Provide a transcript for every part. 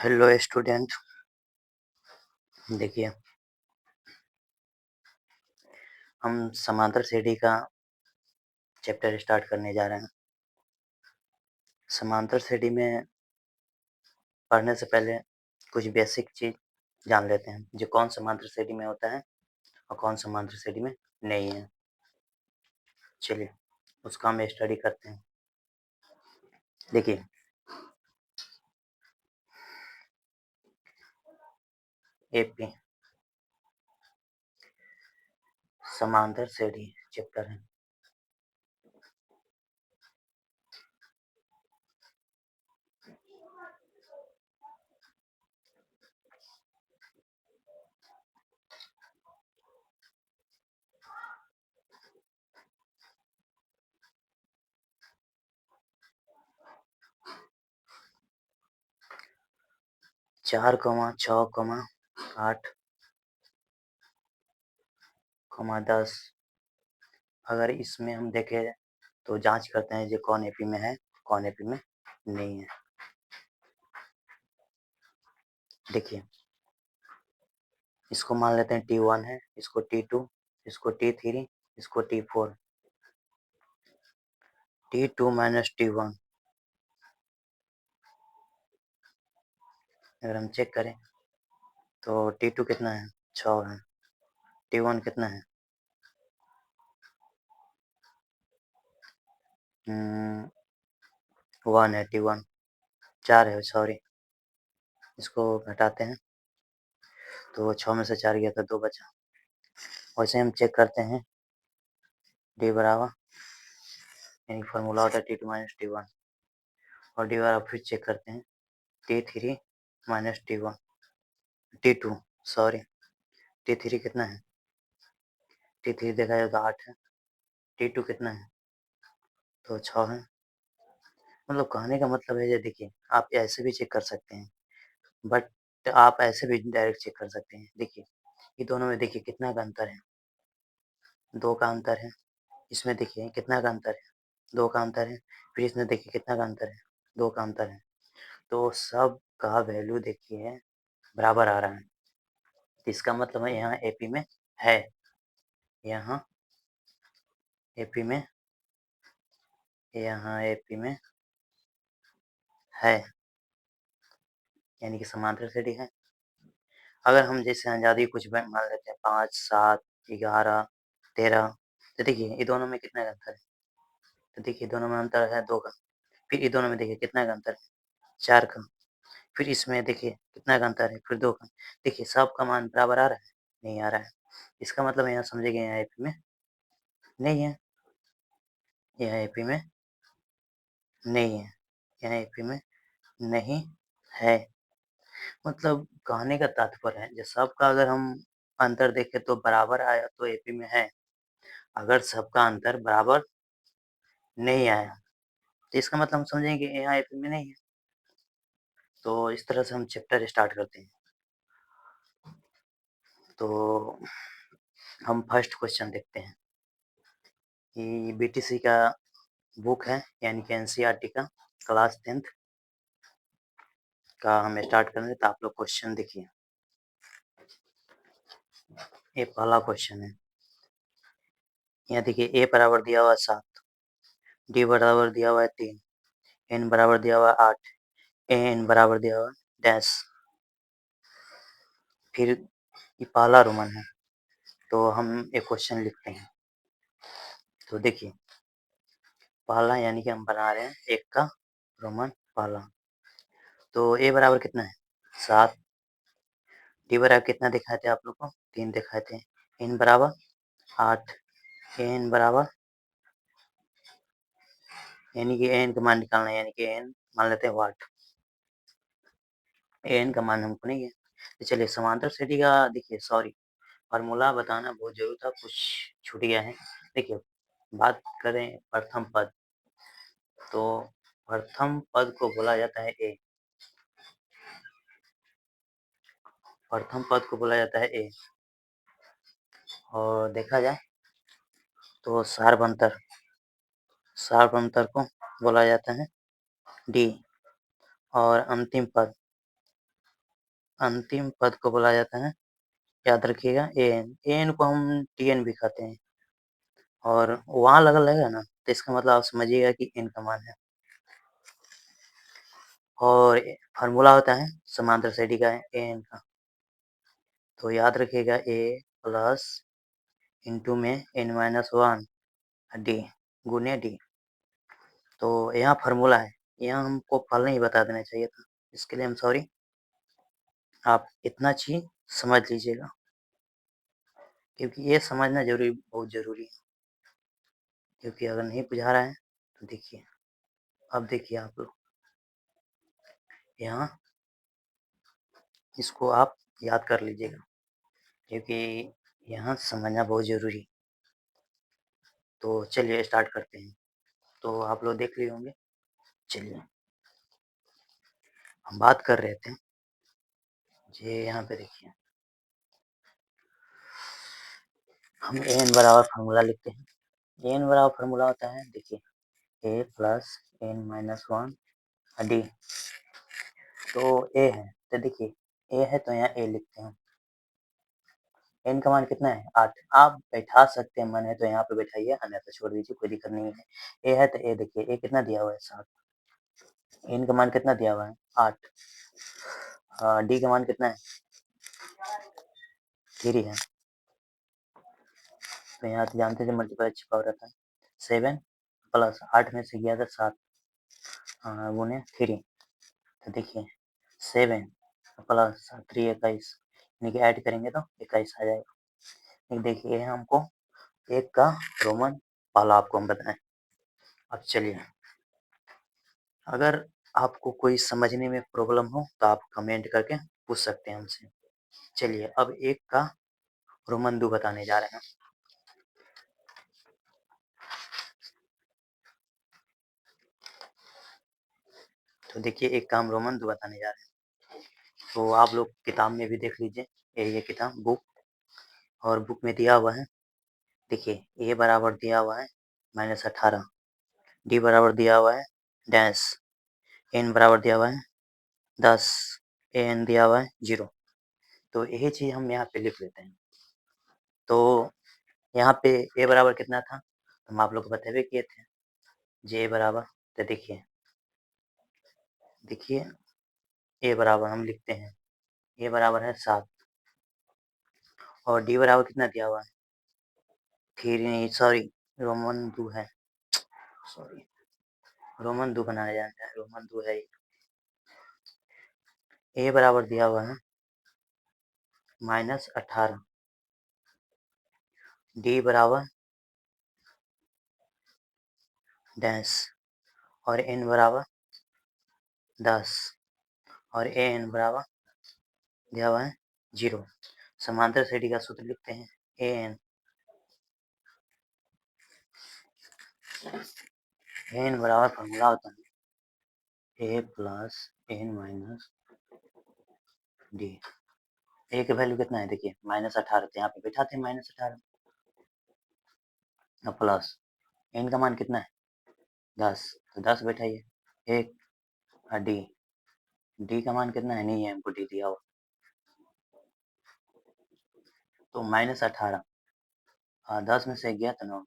Hello student. देखिए, हम समांतर श्रेणी का चैप्टर स्टार्ट करने जा रहे हैं। समांतर श्रेणी में पढ़ने से पहले कुछ बेसिक चीज जान लेते हैं, जो कौन समांतर श्रेणी में होता है और कौन समांतर श्रेणी में नहीं है। चलिए उसका हम स्टडी करते हैं। देखिए, एपी समांतर श्रेणी चैप्टर है। चार कमा 6,8, 10। अगर इसमें हम देखें तो जांच करते हैं जो कौन एपी में है, कौन एपी में नहीं है। देखिए, इसको मान लेते हैं T1 है, इसको T2, इसको T3, इसको T4। T2 माइनस T1 अगर हम चेक करें तो T2 कितना है, 6 है। T1 कितना है, 1 है। T1 4 है, सॉरी। इसको घटाते हैं तो 6 में से 4 गया तो 2 बचा। वैसे हम चेक करते हैं D बराबर, यानी फॉर्मूला होता है T2 माइनस T1, और D बराबर फिर चेक करते हैं T3 minus T1, T2 sorry. T3 कितना है, T3 देखा जाए तो 8 है। T2 कितना है, तो 6 है। मतलब कहने का मतलब है, ये देखिए, आप ऐसे भी चेक कर सकते हैं, बट आप ऐसे भी डायरेक्ट चेक कर सकते हैं। देखिए, ये दोनों में देखिए कितना का अंतर है, 2 का अंतर है। इसमें देखिए कितना का अंतर है, 2 का अंतर है। फिर इसमें देखिए कितना का अंतर है, 2 का अंतर है। तो सब का वैल्यू देखिए बराबर आ रहा है। इसका मतलब है यहाँ एपी में है, यहाँ एपी में, यहाँ एपी में है, यानी कि समांतर श्रेणी है। अगर हम जैसे आजादी कुछ मान लेते हैं 5, 7, 11, 13, तो देखिए ये दोनों में कितना का अंतर है। तो देखिए दोनों में अंतर है 2 का। फिर ये दोनों में देखिए कितना का अंतर है, 4 का। फिर इसमें देखिए कितना का अंतर है, फिर 2 का। देखिए सब का मान बराबर आ रहा है, नहीं आ रहा है। इसका मतलब यहाँ समझिए यहाँ एपी में नहीं है, यहाँ एपी में नहीं है, यहाँ एपी में नहीं है। मतलब कहने का तात्पर्य है, जब सबका अगर हम अंतर देखें तो बराबर आया तो एपी में है। अगर सबका अंतर बराबर नहीं आया तो इसका मतलब हम समझेंगे यहाँ एपी में नहीं है। तो इस तरह से हम चैप्टर स्टार्ट करते हैं। तो हम फर्स्ट क्वेश्चन देखते हैं। ये बीटीसी का बुक है, यानी कि एनसीईआरटी का क्लास 10th का हम स्टार्ट करेंगे। तो आप लोग क्वेश्चन देखिए। ये पहला क्वेश्चन है। यहाँ देखिए ए बराबर दिया हुआ है 7, डी बराबर दिया हुआ है 3, एन बराबर दिया हुआ है 8, एन बराबर दिया हुआ है डैश। फिर ये पहला रोमन है, तो हम एक क्वेश्चन लिखते हैं। तो देखिए पहला यानी कि हम बना रहे हैं एक का रोमन पहला। तो ए बराबर कितना है, 7। डी बराबर कितना दिखाए थे आप लोग को, 3 दिखाए थे। एन बराबर 8, एन बराबर, यानी कि एन का मान निकालना है, यानी कि एन मान लेते हैं वाट। एन का मान हमको नहीं है। तो चलिए समांतर श्रेणी का देखिए, सॉरी, फार्मूला बताना बहुत जरूरी था, कुछ छूट गया है। देखिए बात करें प्रथम पद, तो प्रथम पद को बोला जाता है ए, प्रथम पद को बोला जाता है ए। और देखा जाए तो सार्वंतर, सार्वंतर को बोला जाता है डी। और अंतिम पद, अंतिम पद को बोला जाता है, याद रखिएगा, एन को हम टीएन भी कहते हैं, और वहाँ लगल रहेगा ना तो इसका मतलब आप समझिएगा कि एन का मान है। और फार्मूला होता है समांतर श्रेणी का एन का, तो याद रखिएगा ए प्लस इंटू में n-1 डी गुने डी। तो यहाँ फार्मूला है, यहाँ हमको पहले ही बता देना चाहिए था, इसके लिए हम सॉरी। आप इतना चीज समझ लीजिएगा, क्योंकि ये समझना जरूरी, बहुत जरूरी है, क्योंकि अगर नहीं बुझा रहा है तो देखिए, अब देखिए आप लोग यहाँ इसको आप याद कर लीजिएगा, क्योंकि यहाँ समझना बहुत जरूरी। तो चलिए स्टार्ट करते हैं। तो आप लोग देख लिए होंगे, चलिए हम बात कर रहे थे, ये यहाँ पे देखिए, हम एन बराबर फार्मूला लिखते हैं। एन बराबर फार्मूला होता है, देखिए, ए प्लस n-1 डी। तो ए है, तो देखिए ए है तो यहाँ ए लिखते हैं। एन का मान कितना है? 8। आप बैठा सकते हैं, मन है तो यहाँ पे बैठाइए, अन्यथा छोड़ दीजिए, कोई दिक्कत नहीं है। ए है तो ए देखिए, ए कितना दिया हुआ है? 7। एन का मान कितना दिया हुआ है? 8। डी का मान कितना है? 3 है। तो यहाँ से जानते थे मल्टीप्लाई छिपा रहता है। 7 प्लस 8 में से गया था 7 गुने 3। तो देखिए 7 प्लस 3 21, यानी कि ऐड करेंगे तो 21 आ जाएगा। लेकिन देखिए हमको एक का रोमन पहला आपको हम बताएं। अब चलिए, अगर आपको कोई समझने में प्रॉब्लम हो तो आप कमेंट करके पूछ सकते हैं हमसे। चलिए अब एक का रोमन 2 बताने जा रहे हैं। तो देखिए एक का हम रोमन 2 बताने जा रहे हैं, तो आप लोग किताब में भी देख लीजिए, ये किताब बुक, और बुक में दिया हुआ है, देखिए ए बराबर दिया हुआ है -18, डी बराबर दिया हुआ है डैश, एन बराबर दिया हुआ है 10, एन दिया हुआ है 0। तो यही चीज हम यहाँ पे लिख लेते हैं। तो यहाँ पे ए बराबर कितना था, हम आप लोग को बतेबे किए थे, जे बराबर, तो देखिए देखिए ए बराबर हम लिखते हैं, ए बराबर है 7, और डी बराबर कितना दिया हुआ है? 3, सॉरी रोमन 2 है, सॉरी रोमन 2 बनाया जाता है, रोमन 2 है। ए बराबर दिया हुआ है -18, डी बराबर डैश, और एन बराबर 10, और ए एन बराबर दिया हुआ है 0। समांतर श्रेणी का सूत्र लिखते हैं, ए एन बराबर फॉर्मूला होता है ए प्लस एन माइनस डी। ए की वैल्यू कितना है? देखिए -18, तो यहाँ पे बैठा थे -18, अब प्लस एन का मान कितना है? 10, तो 10 बैठाइए, एक डी, डी का मान कितना है? नहीं है हमको डी दिया हुआ, तो -18, 10 में से गया तो 9,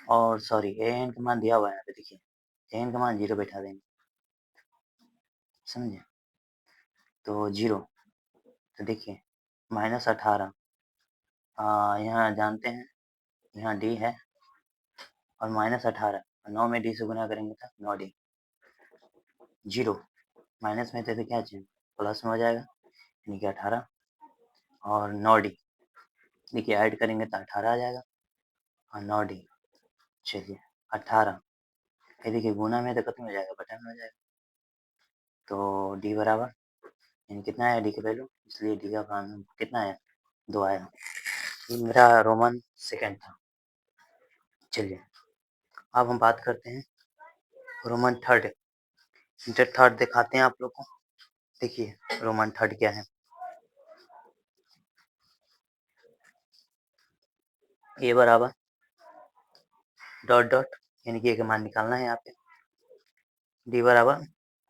और सॉरी ए एन का मान दिया हुआ है, देखिए ए एन का मान 0 बैठा देंगे, समझे? तो 0, तो देखिए -18, यहाँ जानते हैं, यहाँ डी है, और -18, 9 में डी से गुना करेंगे तो 9 डी, 0 माइनस में थे तो क्या चाहिए? प्लस में हो जाएगा, यानी कि 18, और 9 डी, देखिए ऐड करेंगे तो 18 आ जाएगा, और 9 डी, चलिए 18, ये देखिए गुना में तो खत्म हो जाएगा, बटा में हो जाएगा, तो डी बराबर, यानी कितना है डी की वैल्यू, इसलिए डी का मान कितना है? 2 आया। ये मेरा रोमन सेकेंड था। चलिए अब हम बात करते हैं रोमन थर्ड। थर्ड दिखाते हैं आप लोग को, देखिए रोमन थर्ड क्या है। ए बराबर डॉट डॉट, यानी कि ए का मान निकालना है यहाँ पे, डी बराबर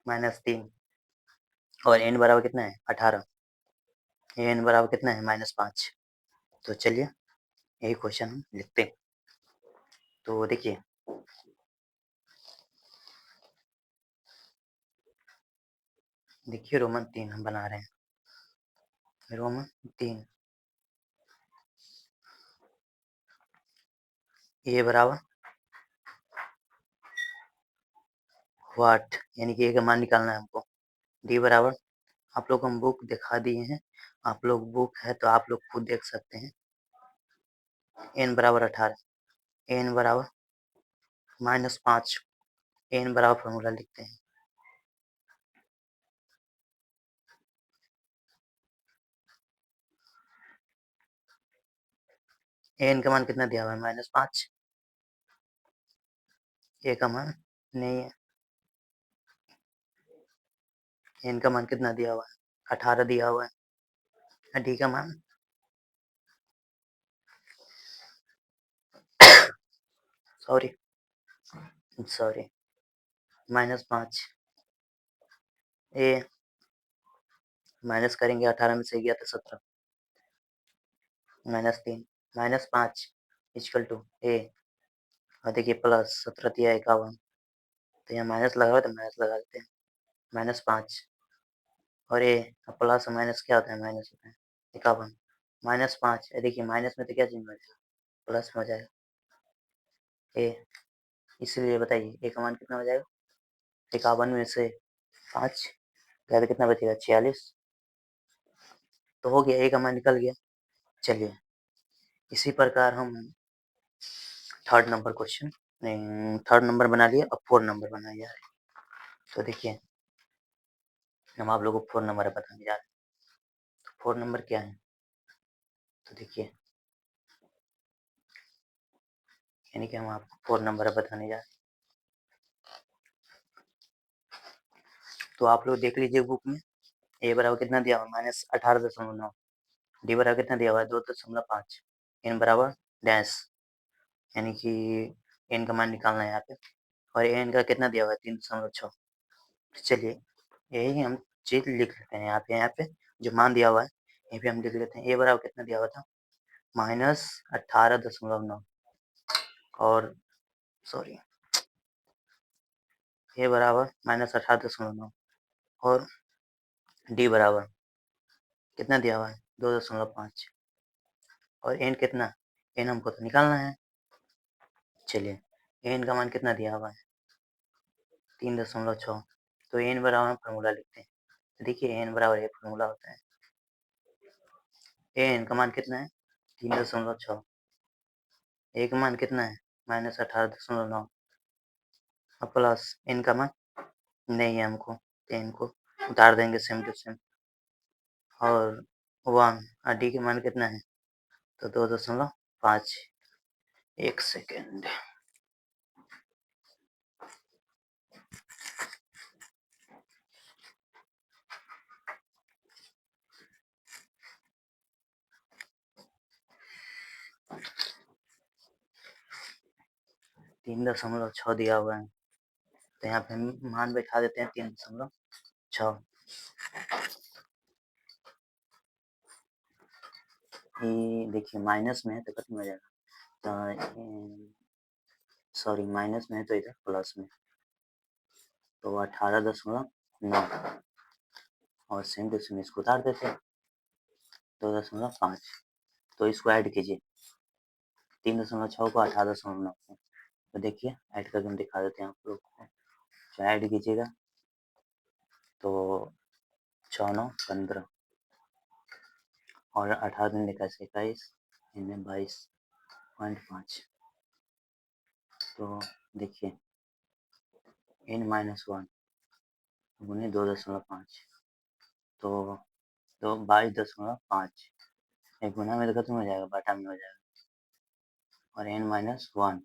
-3, और n बराबर कितना है 18, n बराबर कितना है -5। तो चलिए यही क्वेश्चन हम लिखते हैं। तो देखिए रोमन 3 हम बना रहे हैं, रोमन 3 a बराबर व्हाट, यानी कि a का मान निकालना है हमको। d बराबर, आप लोग को हम बुक दिखा दिए हैं, आप लोग बुक है तो आप लोग खुद देख सकते हैं। n बराबर 18, n बराबर -5, n बराबर फॉर्मूला लिखते हैं। n का मान कितना दिया हुआ है -5, a का मान नहीं है, n का मान कितना दिया हुआ है 18 दिया हुआ है, d का मान सॉरी -5, a माइनस करेंगे 18 में से गया तो 17, -3 -5 इक्वल टू a, और देखिए प्लस 17 दिया 51, तो यहाँ माइनस लगा हुआ है तो माइनस लगा देते हैं, -5 और a प्लस माइनस क्या होता है, माइनस होता है 51, -5, देखिए माइनस में तो क्या चेंज हो जाएगा, प्लस में हो जाएगा a, इसलिए बताइए a का मान कितना हो जाएगा, 51 में से 5 गया तो कितना बचेगा 46, तो हो गया a का मान निकल गया। चलिए इसी प्रकार हम थर्ड नंबर बना लिया, अब 4 नंबर बनाया जा रहा है। तो देखिए हम आप लोगों को 4 नंबर बताने जा रहे हैं। तो 4 नंबर क्या है, तो देखिए यानी कि हम आपको 4 नंबर बताने जा रहे हैं। तो आप लोग देख लीजिए बुक में, a बराबर कितना दिया हुआ है -18.9, d बराबर कितना दिया हुआ है 2.5, n बराबर डैश, यानी कि n का मान निकालना है यहाँ पे, और n का कितना दिया हुआ है 3.6। चलिए यही हम चीज लिख लेते हैं यहाँ पे जो मान दिया हुआ है यहीं पे हम लिख लेते हैं। a बराबर कितना दिया हुआ था -18.9, और सॉरी a बराबर -18.9, और d बराबर कितना दिया हुआ है 2.5, और n कितना, n हमको तो निकालना है। चलिए n का मान कितना दिया हुआ है 3.6, तो n बराबर हम फार्मूला लिखते हैं। देखिए n बराबर ये फार्मूला होता है, n का मान कितना है 3.6, a का मान कितना है -18.9, और प्लस n का मान नहीं है हमको, तो n को उतार देंगे सेम टू सेम, और 1, और d के मान कितना है तो 2.5, 1 सेकेंड। तीन दशमलव छः दिया हुआ है, तो यहाँ पे हम मान बैठा देते हैं 3.6। ये देखिए माइनस में है तो खत्म हो जाएगा, तो सॉरी माइनस में है तो इधर प्लस में, तो 18.9, और सेम टू सेम इसको उतार देते हैं 2.5, तो इसको ऐड कीजिए 3.6 को 18.9 को, तो देखिए ऐड करके हम दिखा देते हैं आप लोग को। तो ऐड कीजिएगा तो 6×9 = 15, और 18 दिन लिखा है 21, इनमें 22.5, तो देखिए n -1 गुने 2.5, तो 22.5, एक गुना में तो खत्म हो जाएगा, बाटा में हो जाएगा, और n -1,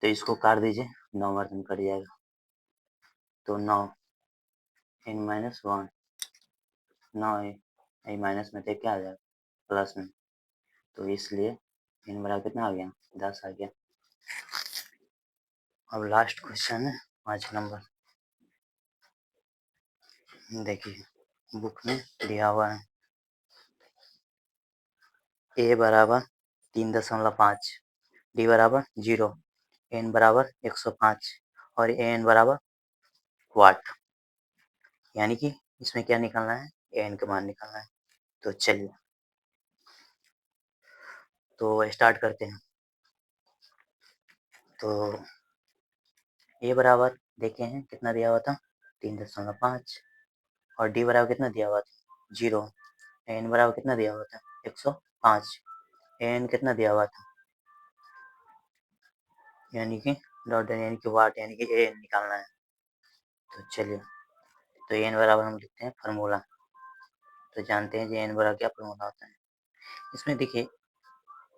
तो इसको काट दीजिए 9 बार में कट जाएगा, तो 9 n -1 9 है, माइनस में तो क्या आ जाएगा प्लस में, तो इसलिए n बराबर कितना आ गया 10 आ गया। अब लास्ट क्वेश्चन है 5 नंबर, देखिए बुक में दिया हुआ है a बराबर 3.5, d बराबर 0, n बराबर 105 और an बराबर वाट, यानी कि इसमें क्या निकालना है, an का मान निकालना है। तो चलिए तो स्टार्ट करते हैं। तो a बराबर देखे हैं कितना दिया हुआ था 3.5 और d बराबर कितना दिया हुआ था 0, n बराबर कितना दिया हुआ था 105, an कितना दिया हुआ था यानी कि डॉट यानी कि वाट यानी कि an निकालना है। तो चलिए तो n बराबर हम लिखते हैं फार्मूला। तो जानते हैं कि n बराबर क्या फार्मूला होता है। इसमें देखिए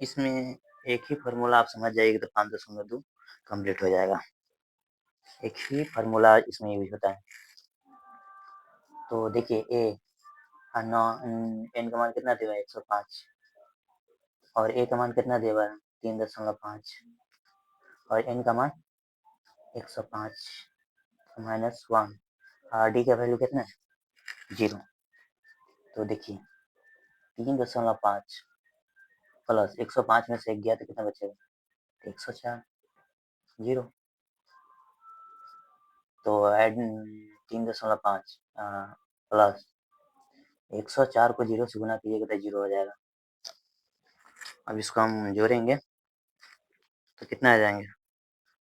इसमें एक ही फार्मूला आप समझ जाइएगा तो 5.2 कंप्लीट हो जाएगा। एक ही फार्मूला इसमें यूज होता है। तो देखिए n का मान कितना देगा 105 और a का मान कितना देगा 3.5 और n का मान 105 -1 और d का वैल्यू कितना है 0। तो देखिए 3.5 प्लस 105 में से 1 गया तो कितना बचेगा 104 0। तो ऐड 3.5 प्लस 104 को 0 से गुना कीजिएगा तो 0 हो जाएगा। अब इसको हम जोड़ेंगे तो कितना आ जाएंगे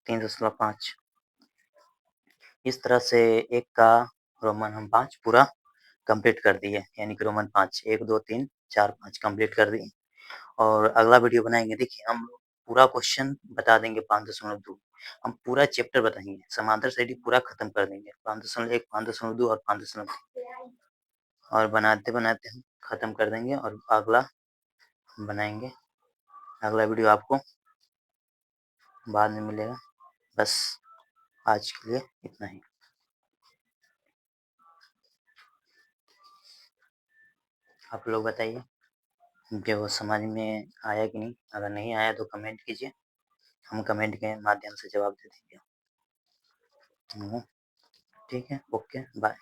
3.5। इस तरह से एक का रोमन हम 5 पूरा कंप्लीट कर दिए, यानी कि रोमन 5 1 2 3 4 5 कंप्लीट कर दिए। और अगला वीडियो बनाएंगे देखिए हम पूरा क्वेश्चन बता देंगे 5.2, हम पूरा चैप्टर बताएंगे, समांतर श्रेणी पूरा खत्म कर देंगे 5.1 5.2 और 5.3 और बनाते बनाते हम खत्म कर देंगे और अगला बनाएंगे। अगला वीडियो आपको बाद में मिलेगा। बस आज के लिए इतना ही। आप लोग बताइए कि वो समझ में आया कि नहीं। अगर नहीं आया तो कमेंट कीजिए, हम कमेंट के माध्यम से जवाब दे देंगे। ठीक है, ओके बाय।